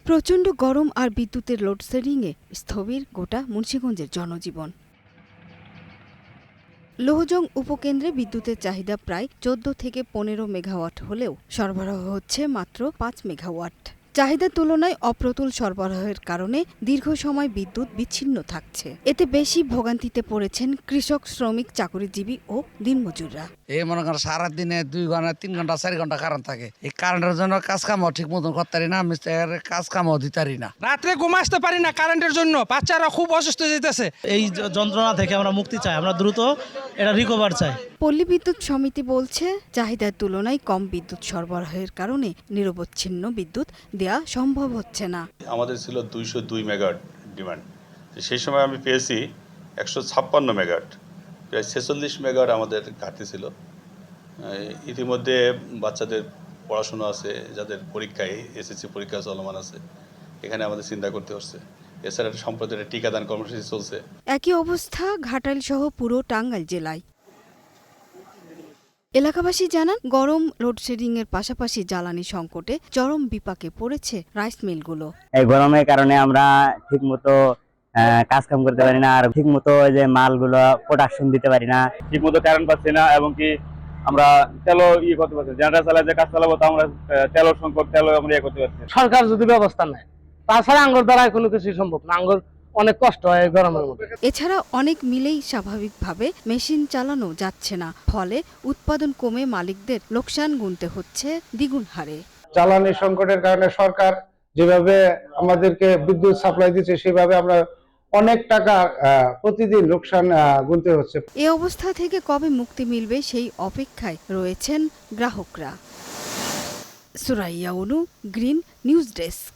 প্রচণ্ড গরম আর বিদ্যুতের লোডশেডিংয়ে স্থবির গোটা মুন্সিগঞ্জের জনজীবন। লোহজং উপকেন্দ্রে বিদ্যুতের চাহিদা প্রায় 14 থেকে 15 মেগাওয়াট হলেও সরবরাহ হচ্ছে মাত্র 5 মেগাওয়াট। চাহিদার তুলনায় অপ্রতুল সরবরাহের কারণে দীর্ঘ সময় বিদ্যুৎ বিচ্ছিন্ন থাকছে। এতে বেশি ভোগান্তিতে পড়েছেন কৃষক, শ্রমিক, চাকরিজীবী ও দিনমজুররা। এই মনে করেন সারাদিনে 2 ঘন্টা 3 ঘন্টা 4 ঘন্টা কারেন্ট থাকে। এই কারেন্টের জন্য কাজ কামও ঠিক মতন করতে পারি না, মিস্ত্রির কাজ কামও দিতে পারি না। রাত্রে ঘুম আসতে পারি না কারেন্টের জন্য, বাচ্চারা খুব অসুস্থ যেতেছে। এই যন্ত্রণা থেকে আমরা মুক্তি চাই, আমরা দ্রুত এটা রিকভার চাই। পল্লী বিদ্যুৎ সমিতি বলছে, চাহিদার তুলনায় কম বিদ্যুৎ সরবরাহের কারণে নিরবচ্ছিন্ন বিদ্যুৎ দেয়া সম্ভব হচ্ছে না। আমাদের ছিল 202 মেগাওয়াট ডিমান্ড, সেই সময় আমি পেয়েছি 156 মেগাওয়াট, প্রায় 46 মেগাওয়াট আমাদের ঘাটতি ছিল। ইতিমধ্যে বাচ্চাদের পড়াশোনা আছে, যাদের পরীক্ষায় এসএসসি পরীক্ষা চলমান আছে, এখানে আমাদের চিন্তা করতে হচ্ছে। এছাড়া সম্প্রতি টিকাদান কর্মসূচি চলছে। একই অবস্থা ঘাটাইল সহ পুরো টাঙ্গাইল জেলায়। এলাকাবাসী জানান, গরম লোডশেডিং এর পাশাপাশি জ্বালানি সংকটে চরম বিপাকে পড়েছে রাইস মিলগুলো। এই গরমের কারণে আমরা ঠিকমতো কাজ কাম করতে পারি না, আর ঠিকমতো যে মালগুলো প্রোডাকশন দিতে পারি না, ঠিকমতো কারেন্ট পাচ্ছি না, এবং কি আমরা তেলও করতে পারছি, জেনারেটর চালায় যে কাজ চালাবো তা আমরা তেলের সংকট, তেলও আমরা করতে পারছি। সরকার যদি ব্যবস্থা নেয়, তাছাড়া আঙ্গুর দ্বারা কোনো কিছু সম্ভব না। আঙ্গুর অনেক কষ্ট হয় গরমের মধ্যে। এছাড়া অনেক মিলেই স্বাভাবিকভাবে মেশিন চালানো যাচ্ছে না, ফলে উৎপাদন কমে মালিকদের লোকসান গুনতে হচ্ছে দ্বিগুণ হারে। জ্বালানি সংকটের কারণে সরকার যেভাবে আমাদেরকে বিদ্যুৎ সাপ্লাই দিচ্ছে, সেভাবে আমরা অনেক টাকা প্রতিদিন লোকসান গুনতে হচ্ছে। এ অবস্থা থেকে কবে মুক্তি মিলবে সেই অপেক্ষায় রয়েছেন গ্রাহকরা। সুরাইয়া অনু, গ্রিন নিউজ ডেস্ক।